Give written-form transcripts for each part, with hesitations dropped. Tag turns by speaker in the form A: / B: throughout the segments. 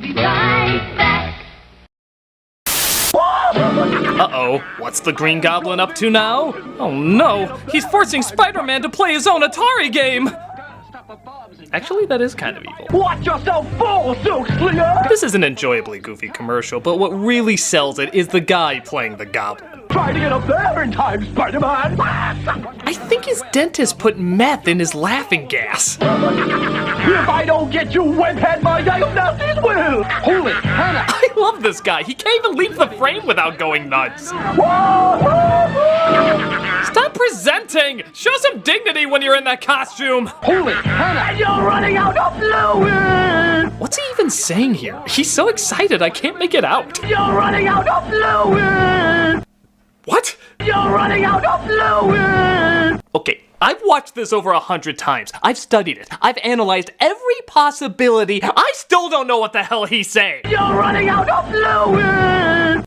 A: be right back.
B: Uh-oh, what's the Green Goblin up to now? Oh no, he's forcing Spider-Man to play his own Atari game! Actually, that is kind of evil.
C: Watch yourself fall, Silk Slinger!
B: This is an enjoyably goofy commercial, but what really sells it is the guy playing the Goblin.
C: Try to get up there in time, Spider-Man!
B: I think his dentist put meth in his laughing gas.
C: If I don't get you, webhead, my diagnoses will! Holy Hannah!
B: I love this guy. He can't even leave the frame without going nuts. Stop presenting! Show some dignity when you're in that costume!
C: Holy Hannah! You're running out of fluid!
B: What's he even saying here? He's so excited I can't make it out.
C: You're running out of fluid!
B: What?
C: You're running out of fluid!
B: Okay, I've watched this over 100 times. I've studied it. I've analyzed every possibility. I still don't know what the hell he's saying.
C: You're running out of fluid!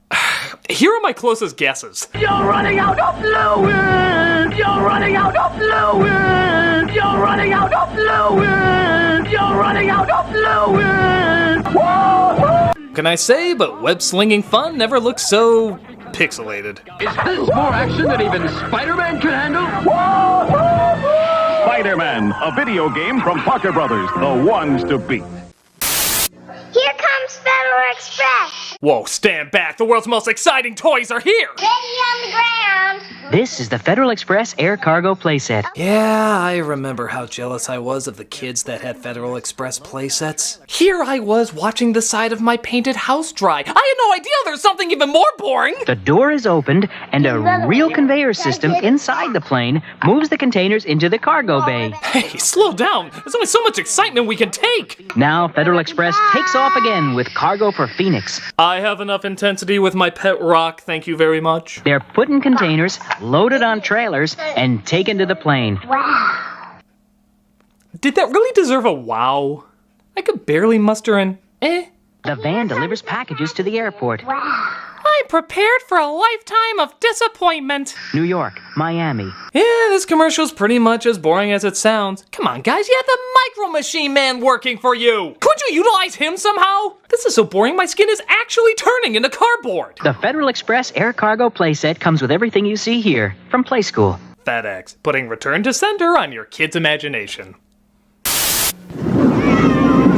B: Here are my closest guesses.
C: You're running out of fluid! You're running out of fluid! You're running out of fluid! You're running out of fluid! Woo-hoo!
B: Can I say, but web-slinging fun never looks so pixelated.
C: Is this more action than even Spider-Man could handle?
D: Spider-Man, a video game from Parker Brothers, the ones to beat.
A: Here comes Federal Express.
B: Whoa, stand back. The world's most exciting toys are here.
A: Ready on the ground.
E: This is the Federal Express Air Cargo playset.
B: Yeah, I remember how jealous I was of the kids that had Federal Express playsets. Here I was watching the side of my painted house dry. I had no idea there's something even more boring.
E: The door is opened, and a real conveyor system inside the plane moves the containers into the cargo bay.
B: Hey, slow down. There's only so much excitement we can take.
E: Now Federal Express takes off again with cargo for Phoenix.
B: I have enough intensity with my pet rock, thank you very much.
E: They're put in containers, loaded on trailers, and taken to the plane.
A: Wow.
B: Did that really deserve a wow? I could barely muster an eh.
E: The van delivers packages to the airport.
B: I'm prepared for a lifetime of disappointment.
E: New York, Miami.
B: Yeah, this commercial's pretty much as boring as it sounds. Come on, guys, you had the Micro Machine Man working for you. Could you utilize him somehow? This is so boring, my skin is actually turning into cardboard.
E: The Federal Express Air Cargo playset comes with everything you see here from Play School.
B: FedEx, putting return to sender on your kid's imagination.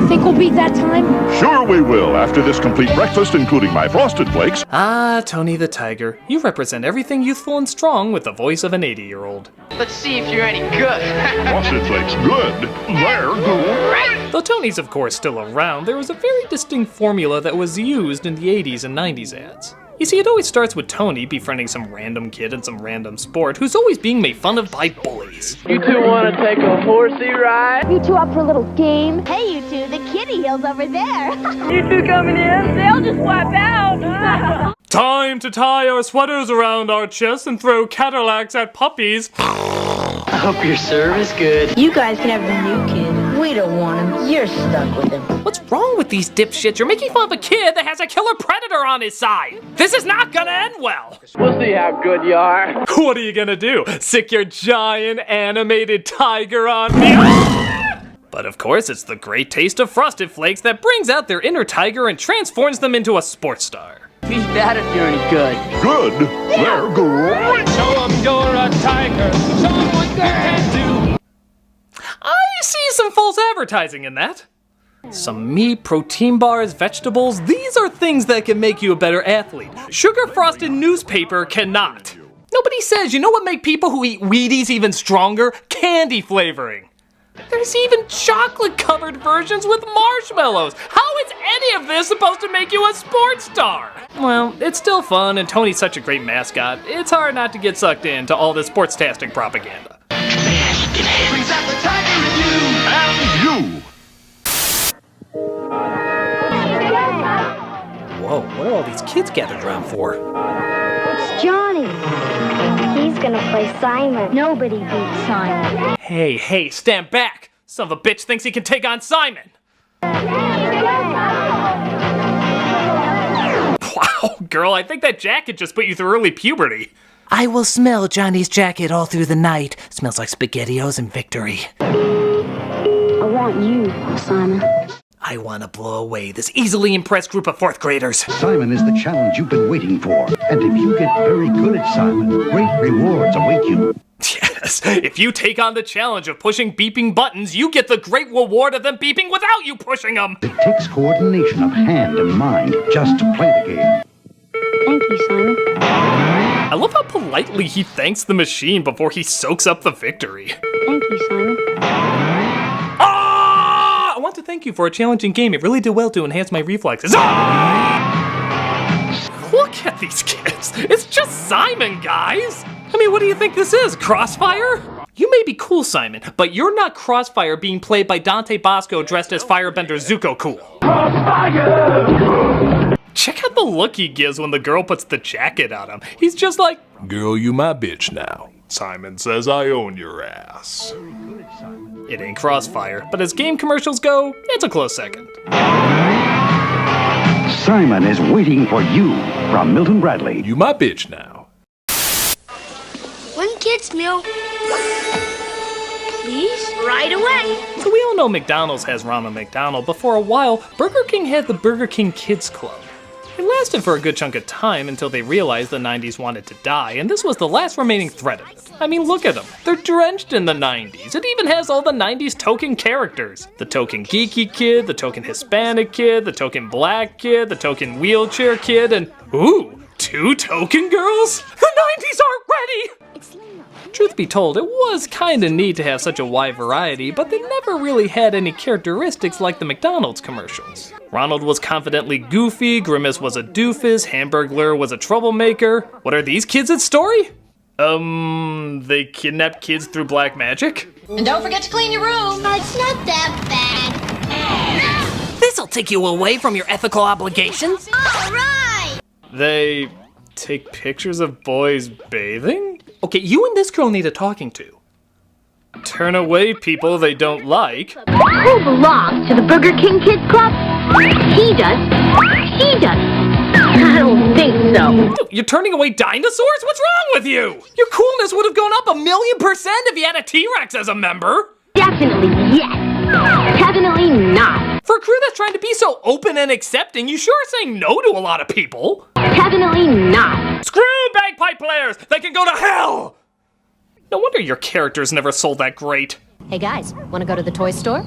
F: Think we'll beat that time?
D: Sure we will, after this complete breakfast, including my Frosted Flakes.
B: Ah, Tony the Tiger, you represent everything youthful and strong with the voice of an 80-year-old.
G: Let's see if you're any good.
D: Frosted Flakes, good. They're great.
B: Though Tony's of course still around, there was a very distinct formula that was used in the 80s and 90s ads. You see, it always starts with Tony befriending some random kid in some random sport who's always being made fun of by bullies.
G: You two want to take a horsey ride?
F: You two up for a little game?
A: Hey, you two, the kitty hill's over there.
G: You two coming in? They'll just wipe out.
B: Time to tie our sweaters around our chests and throw Cadillacs at puppies.
G: I hope your serve is good.
F: You guys can have the new kid. We don't want him. You're stuck with him.
B: What's wrong with these dipshits? You're making fun of a kid that has a killer predator on his side. This is not gonna end well.
G: We'll see how good you are.
B: What are you gonna do? Sick your giant animated tiger on me? But of course, it's the great taste of Frosted Flakes that brings out their inner tiger and transforms them into a sports star.
G: Eat that if you're any good.
D: Good. They're great.
B: Show 'em you're a tiger. Show 'em what you can do. I see some false advertising in that. Some meat, protein bars, vegetables, these are things that can make you a better athlete. Sugar-frosted newspaper cannot. Nobody says, you know what make people who eat Wheaties even stronger? Candy flavoring. There's even chocolate-covered versions with marshmallows. How is any of this supposed to make you a sports star? Well, it's still fun, and Tony's such a great mascot, it's hard not to get sucked into all this sports-tastic propaganda.
C: Brings out the tiger in you!
D: And you.
B: Whoa, what are all these kids gathered around for?
A: It's Johnny. He's gonna play Simon. Nobody beats Simon.
B: Hey, stand back! Son of a bitch thinks he can take on Simon! Wow, girl, I think that jacket just put you through early puberty.
H: I will smell Johnny's jacket all through the night. Smells like SpaghettiOs and victory.
F: I want you, Simon.
B: I want to blow away this easily impressed group of 4th graders.
I: Simon is the challenge you've been waiting for. And if you get very good at Simon, great rewards await you.
B: Yes, if you take on the challenge of pushing beeping buttons, you get the great reward of them beeping without you pushing them.
I: It takes coordination of hand and mind just to play the game.
A: Thank you, Simon.
B: I love how politely he thanks the machine before he soaks up the victory.
A: Thank you, Simon.
B: Ah! I want to thank you for a challenging game. It really did well to enhance my reflexes. Ah! Look at these kids. It's just Simon, guys. I mean, what do you think this is, Crossfire? You may be cool, Simon, but you're not Crossfire being played by Dante Bosco dressed as Firebender Zuko Cool.
C: Crossfire!
B: Check out the look he gives when the girl puts the jacket on him. He's just like,
J: girl, you my bitch now. Simon says I own your ass.
B: It ain't Crossfire, but as game commercials go, it's a close second.
I: Simon is waiting for you from Milton Bradley.
J: You my bitch now.
A: One kid's meal. Please? Right away.
B: So we all know McDonald's has Ronald McDonald, but for a while, Burger King had the Burger King Kids Club. It lasted for a good chunk of time until they realized the 90s wanted to die, and this was the last remaining thread of it. I mean, look at them. They're drenched in the 90s. It even has all the 90s token characters. The token geeky kid, the token Hispanic kid, the token black kid, the token wheelchair kid, and ooh, 2 token girls? The 90s aren't ready! Truth be told, it was kinda neat to have such a wide variety, but they never really had any characteristics like the McDonald's commercials. Ronald was confidently goofy, Grimace was a doofus, Hamburglar was a troublemaker. What are these kids' story? They kidnap kids through black magic?
F: And don't forget to clean your room.
A: It's not that bad.
H: This'll take you away from your ethical obligations.
A: All right.
B: They take pictures of boys bathing? Okay, you and this girl need a talking to. Turn away people they don't like.
A: Who belongs to the Burger King Kids Club? He does. He does. I don't think so.
B: Dude, you're turning away dinosaurs? What's wrong with you? Your coolness would have gone up 1,000,000% if you had a T-Rex as a member.
A: Definitely yes. Definitely not.
B: For a crew that's trying to be so open and accepting, you sure are saying no to a lot of people.
A: Definitely not.
B: Screw bagpipe players! They can go to hell! No wonder your characters never sold that great.
F: Hey guys, wanna go to the toy store?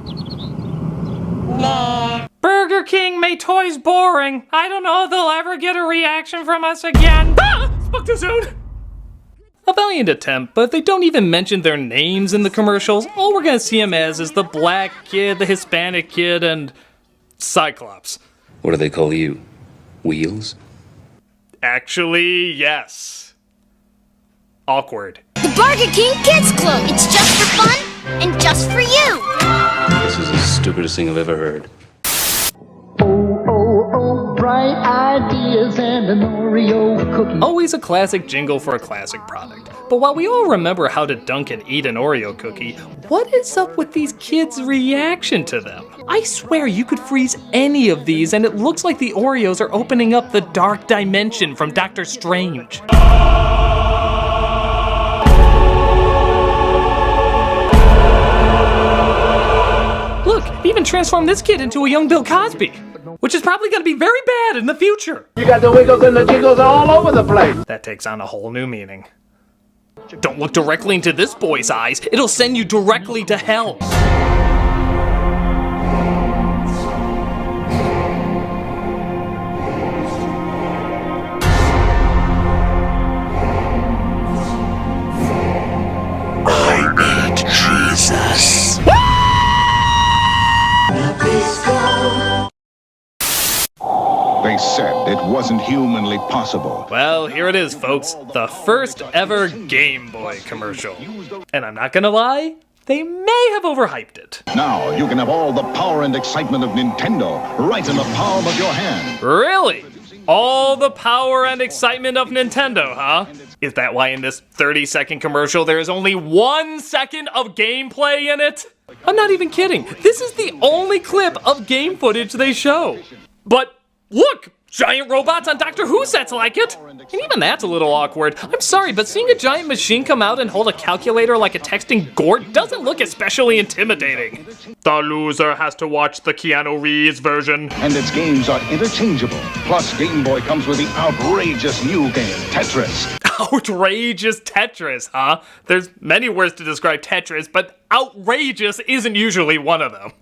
A: Nah.
B: Burger King made toys boring. I don't know if they'll ever get a reaction from us again. Ah! Spoke too soon! A valiant attempt, but if they don't even mention their names in the commercials, all we're gonna see them as is the black kid, the Hispanic kid, and Cyclops.
K: What do they call you? Wheels?
B: Actually, yes. Awkward.
A: The Burger King Kids Club. It's just for fun and just for you.
K: This is the stupidest thing I've ever heard.
C: Bright ideas and an Oreo cookie.
B: Always a classic jingle for a classic product. But while we all remember how to dunk and eat an Oreo cookie, what is up with these kids' reaction to them? I swear you could freeze any of these and it looks like the Oreos are opening up the dark dimension from Doctor Strange. Look, he even transformed this kid into a young Bill Cosby, which is probably going to be very bad in the future.
C: You got the wiggles and the jiggles all over the place.
B: That takes on a whole new meaning. Don't look directly into this boy's eyes. It'll send you directly to hell.
H: I need Jesus.
D: They said it wasn't humanly possible.
B: Well, here it is, folks. The first ever Game Boy commercial. And I'm not gonna lie, they may have overhyped it.
D: Now you can have all the power and excitement of Nintendo right in the palm of your hand.
B: Really? All the power and excitement of Nintendo, huh? Is that why in this 30-second commercial there is only 1 second of gameplay in it? I'm not even kidding. This is the only clip of game footage they show. But look, Giant robots on Doctor Who sets like it! And even that's a little awkward. I'm sorry, but seeing a giant machine come out and hold a calculator like a texting Gort doesn't look especially intimidating. The loser has to watch the Keanu Reeves version.
D: And its games are interchangeable. Plus, Game Boy comes with the outrageous new game, Tetris.
B: Outrageous Tetris, huh? There's many words to describe Tetris, but outrageous isn't usually one of them.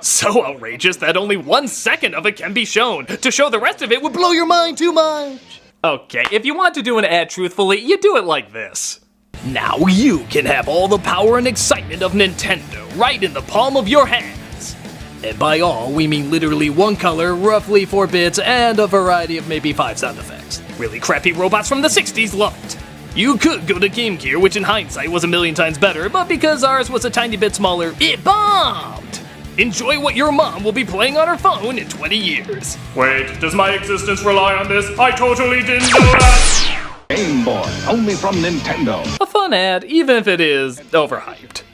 B: So outrageous that only 1 second of it can be shown. To show the rest of it would blow your mind too much. Okay, if you want to do an ad truthfully, you do it like this. Now you can have all the power and excitement of Nintendo right in the palm of your hands. And by all, we mean literally one color, roughly 4 bits, and a variety of maybe 5 sound effects. Really crappy robots from the 60s love it. You could go to Game Gear, which in hindsight was a million times better, but because ours was a tiny bit smaller, it bombed! Enjoy what your mom will be playing on her phone in 20 years.
J: Wait, does my existence rely on this? I totally didn't know that!
D: Game Boy, only from Nintendo.
B: A fun ad, even if it is overhyped.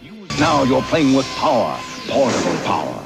D: Now you're playing with power, portable power.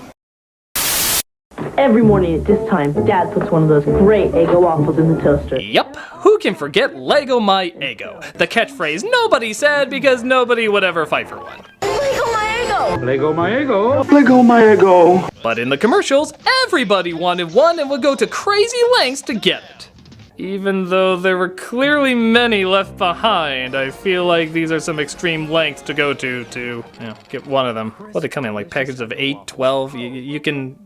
F: Every morning at this time, Dad puts one of those great Eggo waffles in the toaster.
B: Yup, who can forget Lego My Eggo? The catchphrase nobody said because nobody would ever fight for one.
F: Lego my Eggo!
C: Lego my ego. Lego my ego.
B: But in the commercials, everybody wanted one and would go to crazy lengths to get it. Even though there were clearly many left behind, I feel like these are some extreme lengths to go to get one of them. What, they come in, like packages of 8, 12? You can...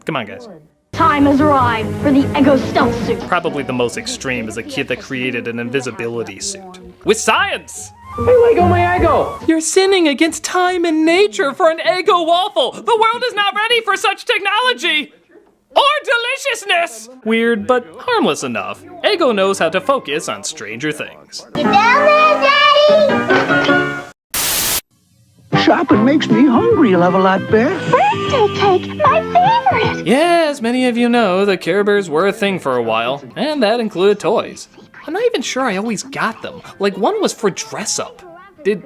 B: Come on, guys.
A: Time has arrived for the Eggo stealth suit.
B: Probably the most extreme is a kid that created an invisibility suit. With science!
C: Hey, Lego my ego.
B: You're sinning against time and nature for an Eggo waffle! The world is not ready for such technology! Or deliciousness! Weird, but harmless enough. Eggo knows how to focus on stranger things.
A: You down there, Daddy?
I: Shopping makes me hungry a lot, Beth.
A: Birthday cake, my favorite.
B: Yeah, as many of you know, the Care Bears were a thing for a while, and that included toys. I'm not even sure I always got them. Like, one was for dress-up. Did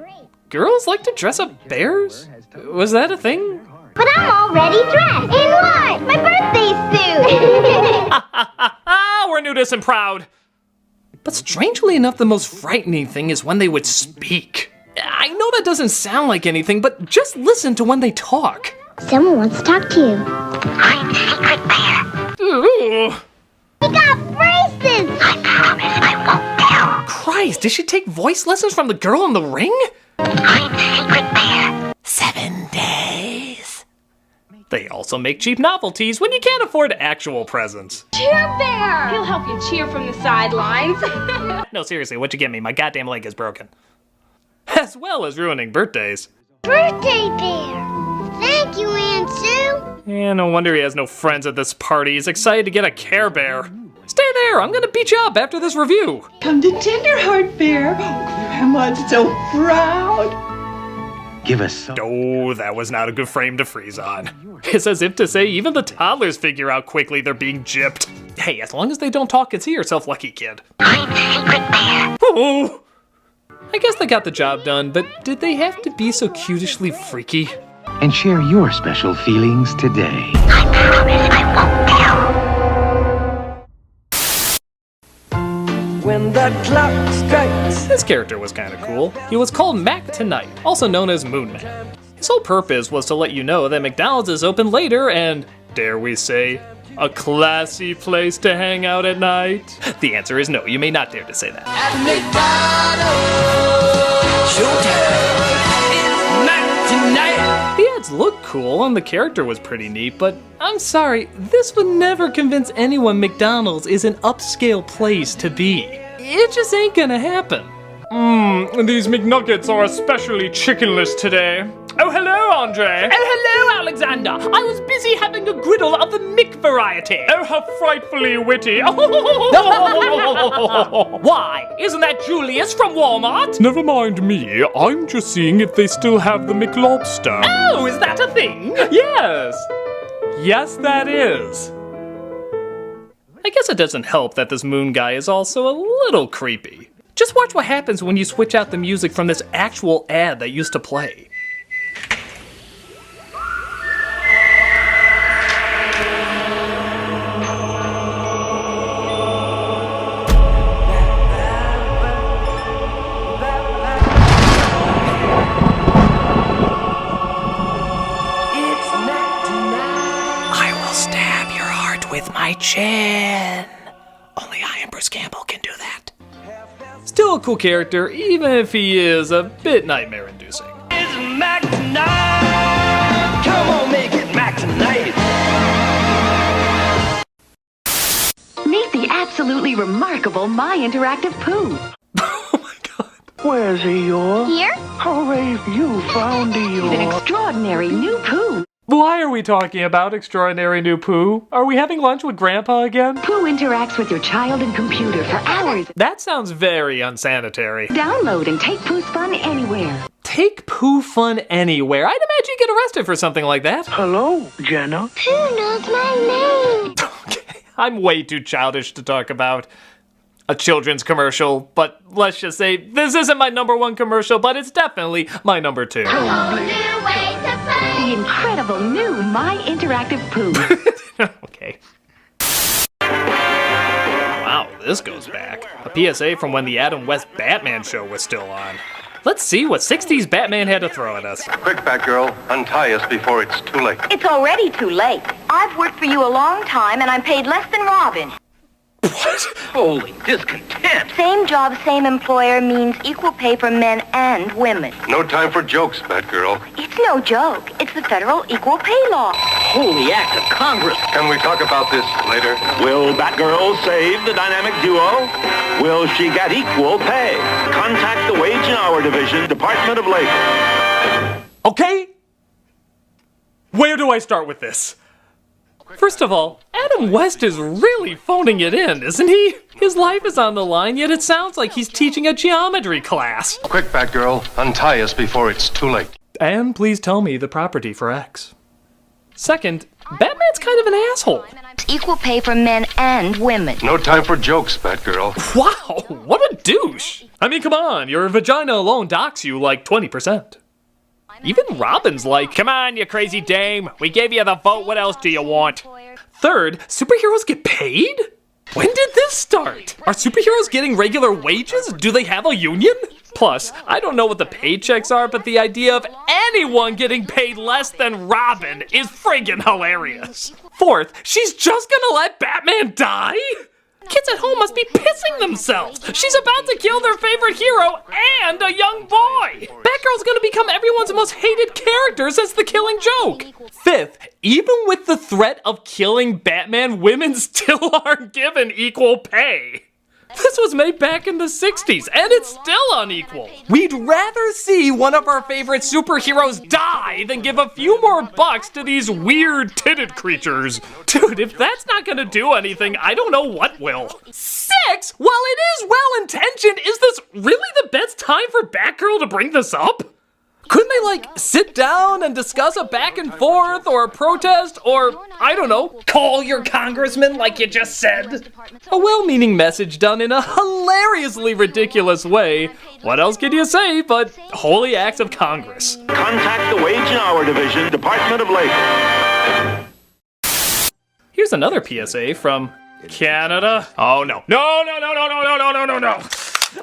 B: girls like to dress up bears? Was that a thing?
A: But I'm already dressed. In what? My birthday suit.
B: We're nudists and proud. But strangely enough, the most frightening thing is when they would speak. I know that doesn't sound like anything, but just listen to when they talk.
A: Someone wants to talk to you. I'm Secret Bear.
B: Ooh.
A: We got braces. I promise I won't tell.
B: Christ, did she take voice lessons from the girl in the ring?
A: I'm Secret Bear.
B: 7 days. They also make cheap novelties when you can't afford actual presents.
G: Cheer Bear! He'll help you cheer from the sidelines.
B: No, seriously, what'd you get me? My goddamn leg is broken. As well as ruining birthdays.
A: Birthday Bear. Thank you, Aunt Sue.
B: Yeah, no wonder he has no friends at this party. He's excited to get a Care Bear. Stay there, I'm gonna beat you up after this review.
L: Come to Tenderheart Bear. Grandma's so proud.
I: Give us some.
B: Oh, that was not a good frame to freeze on. It's as if to say even the toddlers figure out quickly they're being gypped. Hey, as long as they don't talk, consider yourself lucky, kid.
A: I'm Secret Bear.
B: Oh! I guess they got the job done, but did they have to be so cutishly freaky?
I: And share your special feelings today.
A: I promise I won't tell.
L: When the clock strikes.
B: This character was kind of cool. He was called Mac Tonight, also known as Moon Man. His whole purpose was to let you know that McDonald's is open later and, dare we say, a classy place to hang out at night? The answer is no, you may not dare to say that.
L: At McDonald's, showtime. It's Mac Tonight.
B: The ads looked cool and the character was pretty neat, but I'm sorry, this would never convince anyone McDonald's is an upscale place to be. It just ain't gonna happen. These McNuggets are especially chickenless today. Oh, hello, Andre.
H: Oh, hello, Alexander. I was busy having a griddle of the Mick variety.
B: Oh, how frightfully witty.
H: Why? Isn't that Julius from Walmart?
J: Never mind me, I'm just seeing if they still have the McLobster.
H: Oh, is that a thing?
B: Yes. Yes, that is. I guess it doesn't help that this Moon guy is also a little creepy. Just watch what happens when you switch out the music from this actual ad that used to play. with my chin. Only I and Bruce Campbell can do that. Still a cool character, even if he is a bit nightmare-inducing.
C: It's Mac tonight. Come on, make it Mac tonight.
M: Meet the absolutely remarkable My Interactive Pooh.
C: Where's Eeyore?
A: Here?
C: Hooray, you found Eeyore.
M: An extraordinary new Pooh.
B: Why are we talking about extraordinary new Pooh? Are we having lunch with Grandpa again?
M: Pooh interacts with your child and computer for hours.
B: That sounds very unsanitary.
M: Download and take Pooh's fun anywhere.
B: Take Pooh fun anywhere. I'd imagine you get arrested for something like that.
C: Hello, Jenna.
A: Pooh knows my name.
B: Okay, I'm way too childish to talk about a children's commercial, but let's just say this isn't my #1 commercial, but it's definitely my #2.
M: The incredible new My Interactive Pooh.
B: Okay. Wow, this goes back. A PSA from when the Adam West Batman show was still on. Let's see what 60s Batman had to throw at us.
N: Quick, Batgirl, untie us before it's too late.
F: It's already too late. I've worked for you a long time and I'm paid less than Robin.
B: What?
C: Holy discontent.
F: Same job, same employer means equal pay for men and women.
N: No time for jokes, Batgirl.
F: It's no joke. It's the federal equal pay law.
C: Holy act of Congress.
N: Can we talk about this later?
O: Will Batgirl save the dynamic duo? Will she get equal pay? Contact the Wage and Hour Division, Department of Labor.
B: Okay. Where do I start with this? First of all, Adam West is really phoning it in, isn't he? His life is on the line, yet it sounds like he's teaching a geometry class.
N: Quick, Batgirl, untie us before it's too late.
B: And please tell me the property for X. Second, Batman's kind of an asshole.
F: Equal pay for men and women.
N: No time for jokes, Batgirl.
B: Wow, what a douche. I mean, come on, your vagina alone docks you like 20%. Even Robin's like, come on, you crazy dame. We gave you the vote. What else do you want? Third, superheroes get paid? When did this start? Are superheroes getting regular wages? Do they have a union? Plus, I don't know what the paychecks are, but the idea of anyone getting paid less than Robin is friggin' hilarious. Fourth, she's just gonna let Batman die? Kids at home must be pissing themselves. She's about to kill their favorite hero and a young boy. Batgirl's gonna become everyone's most hated character since The Killing Joke. Fifth, even with the threat of killing Batman, women still aren't given equal pay. This was made back in the 60s, and it's still unequal. We'd rather see one of our favorite superheroes die than give a few more bucks to these weird titted creatures. Dude, if that's not gonna do anything, I don't know what will. 6? While it is well-intentioned, is this really the best time for Batgirl to bring this up? Couldn't they, like, sit down and discuss a back and forth or a protest or, I don't know, call your congressman like you just said? A well-meaning message done in a hilariously ridiculous way. What else can you say but holy acts of Congress?
O: Contact the Wage and Hour Division, Department of Labor.
B: Here's another PSA from Canada. Oh, no. No.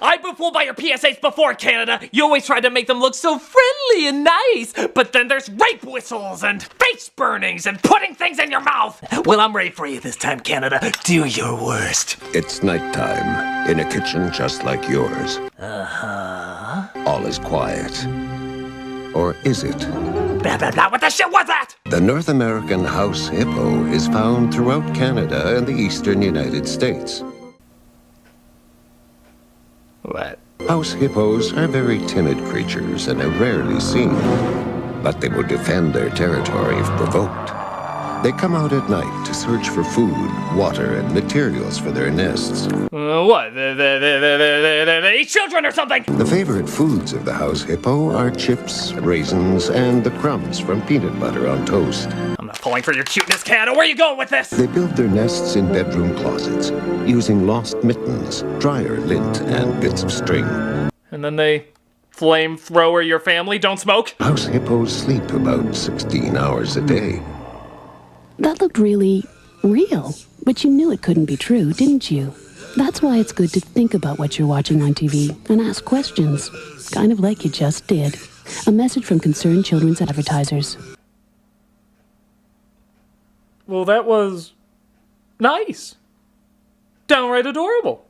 B: I've been fooled by your PSAs before, Canada. You always try to make them look so friendly and nice, but then there's rape whistles and face burnings and putting things in your mouth. Well, I'm ready for you this time, Canada. Do your worst.
P: It's nighttime in a kitchen just like yours.
B: Uh-huh.
P: All is quiet. Or is it?
B: Blah, blah, blah. What the shit was that?
P: The North American house hippo is found throughout Canada and the eastern United States.
B: What?
P: House hippos are very timid creatures and are rarely seen, but they will defend their territory if provoked. They come out at night to search for food, water, and materials for their nests.
B: What? They eat children or something?
P: The favorite foods of the house hippo are chips, raisins, and the crumbs from peanut butter on toast.
B: I'm not falling for your cuteness, Canada. Where are you going with this?
P: They build their nests in bedroom closets, using lost mittens, dryer lint, and bits of string.
B: And then they flamethrower your family? Don't smoke?
P: House hippos sleep about 16 hours a day.
Q: That looked really real, but you knew it couldn't be true, didn't you? That's why it's good to think about what you're watching on TV and ask questions, kind of like you just did. A message from Concerned Children's Advertisers.
B: Well, that was Nice. Downright adorable.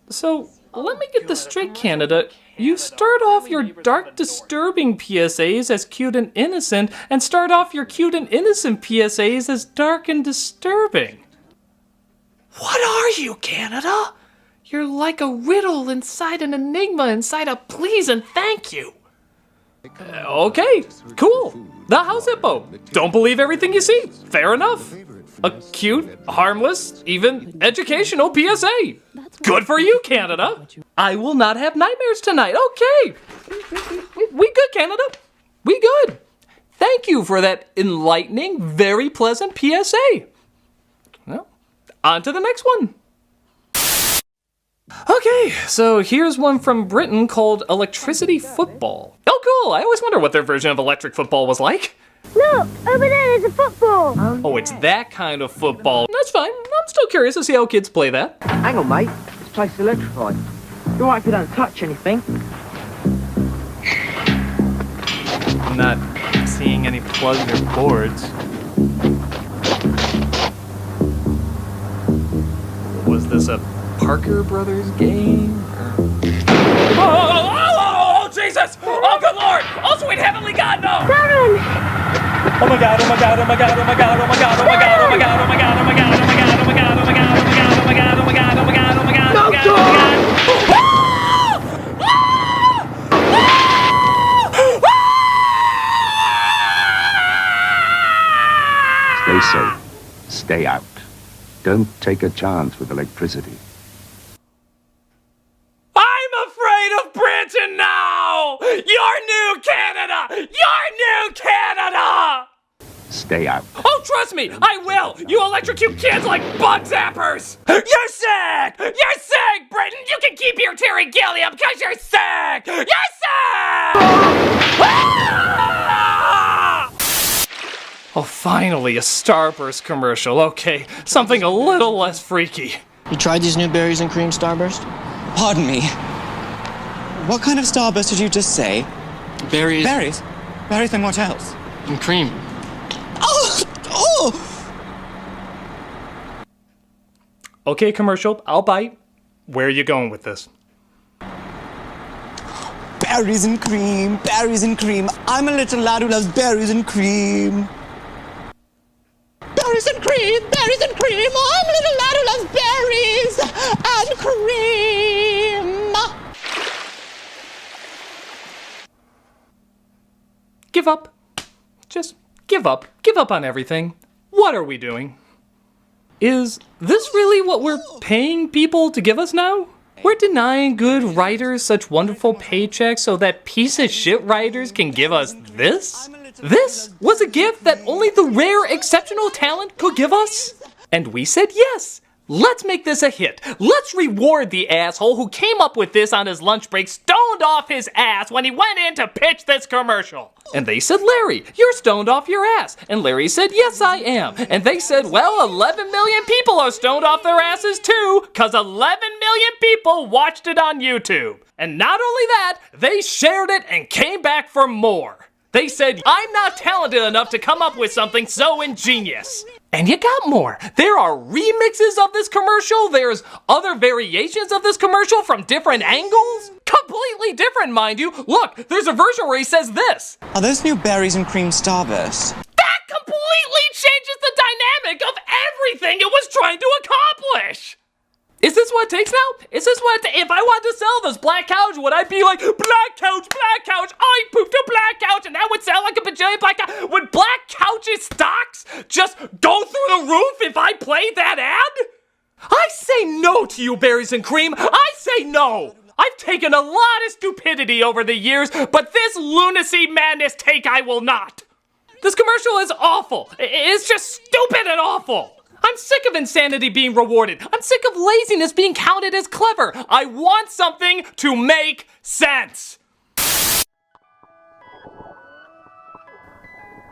B: So, let me get this straight, Canada. You start off your dark, disturbing PSAs as cute and innocent, and start off your cute and innocent PSAs as dark and disturbing. What are you, Canada? You're like a riddle inside an enigma inside a please and thank you. Okay, cool. The House Hippo. Don't believe everything you see. Fair enough. A cute, harmless, even educational PSA. Good for you, Canada. I will not have nightmares tonight. Okay. We good, Canada. We good. Thank you for that enlightening, very pleasant PSA. Well, on to the next one. Okay, so here's one from Britain called Electricity Football. Oh, cool. I always wonder what their version of electric football was like.
A: Look, over there, there's a football.
B: Oh, it's that kind of football. That's fine. I'm still curious to see how kids play that.
R: Hang on, mate. This place is electrified. You're right if you don't touch anything.
B: I'm not seeing any plugs or boards. Was this a Parker Brothers game?
H: Oh, Jesus! Oh, good Lord! Oh, sweet heavenly God, no!
A: Darren!
H: Oh my God, oh my God, oh my God, oh my God, oh my God, oh my God, oh my God, oh my God, oh my God, oh my God, oh my God, oh my God, oh my God, oh my God, oh my God, oh my God, oh my God, oh my God,
I: Stay safe. Stay out. Don't take a chance with electricity.
H: I'm afraid of Britain now! Your new Canada! Your new Canada!
I: Stay out.
H: Oh, trust me, I will! You electrocute kids like bug zappers! You're sick! You're sick, Britain! You can keep your pterygillium because you're sick! You're sick!
B: Oh, finally, a Starburst commercial. Okay, something a little less freaky.
S: You tried these new berries and cream Starburst?
T: Pardon me. What kind of Starburst did you just say?
S: Berries.
T: Berries? Berries and what else?
S: And cream.
T: Oh! Oh!
B: Okay, commercial, I'll bite. Where are you going with this?
T: Berries and cream, berries and cream. I'm a little lad who loves berries and cream. Berries and cream, berries and cream. I'm a little lad who loves berries and cream.
B: Give up. Just give up. Give up on everything. What are we doing? Is this really what we're paying people to give us now? We're denying good writers such wonderful paychecks so that piece of shit writers can give us this? This was a gift that only the rare, exceptional talent could give us? And we said yes. Let's make this a hit. Let's reward the asshole who came up with this on his lunch break, stoned off his ass when he went in to pitch this commercial. And they said, Larry, you're stoned off your ass. And Larry said, yes, I am. And they said, well, 11 million people are stoned off their asses too, because 11 million people watched it on YouTube. And not only that, they shared it and came back for more. They said, I'm not talented enough to come up with something so ingenious. And you got more. There are remixes of this commercial. There's other variations of this commercial from different angles. Completely different, mind you. Look, there's a version where he says this.
T: Are those new berries and cream Starburst?
H: That completely changes the dynamic of everything it was trying to accomplish.
B: Is this what it takes now? Is this what if I wanted to sell this black couch, would I be like, black couch, I pooped a black couch, and that would sell like a bajillion black couch? Would black couches stocks just go through the roof if I played that ad? I say no to you, berries and cream. I say no. I've taken a lot of stupidity over the years, but this lunacy madness take I will not. This commercial is awful. It's just stupid and awful. I'm sick of insanity being rewarded. I'm sick of laziness being counted as clever. I want something to make sense.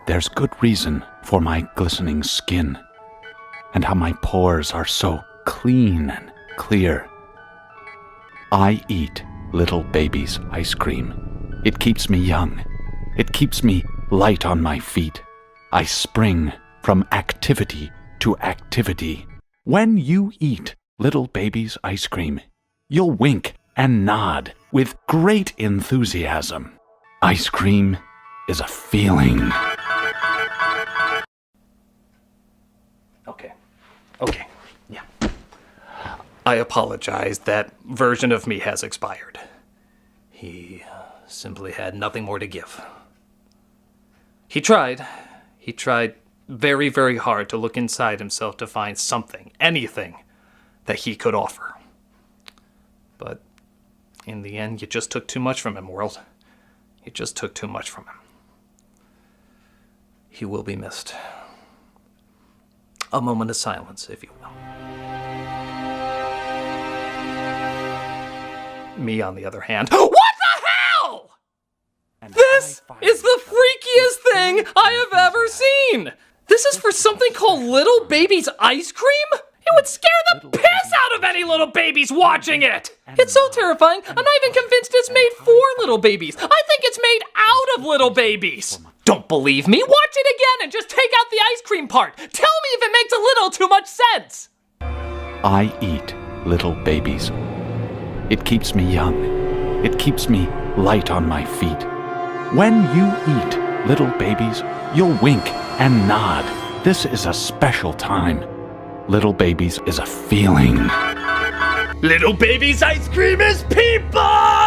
U: There's good reason for my glistening skin, and how my pores are so clean and clear. I eat little baby's ice cream. It keeps me young. It keeps me light on my feet. I spring from activity to activity. When you eat Little Baby's ice cream, you'll wink and nod with great enthusiasm. Ice cream is a feeling.
B: Okay, yeah. I apologize, that version of me has expired. He simply had nothing more to give. He tried very, very hard to look inside himself to find something, anything, that he could offer. But in the end, you just took too much from him, world. You just took too much from him. He will be missed. A moment of silence, if you will. Me, on the other hand. What the hell?! This is the freakiest thing I have ever seen! This is for something called Little Baby's Ice Cream? It would scare the piss out of any little babies watching it! It's so terrifying, I'm not even convinced it's made for little babies. I think it's made out of little babies. Don't believe me? Watch it again and just take out the ice cream part. Tell me if it makes a little too much sense.
U: I eat Little Babies. It keeps me young. It keeps me light on my feet. When you eat Little Babies, you'll wink and nod. This is a special time. Little Babies is a feeling.
H: Little Baby's ice cream is people!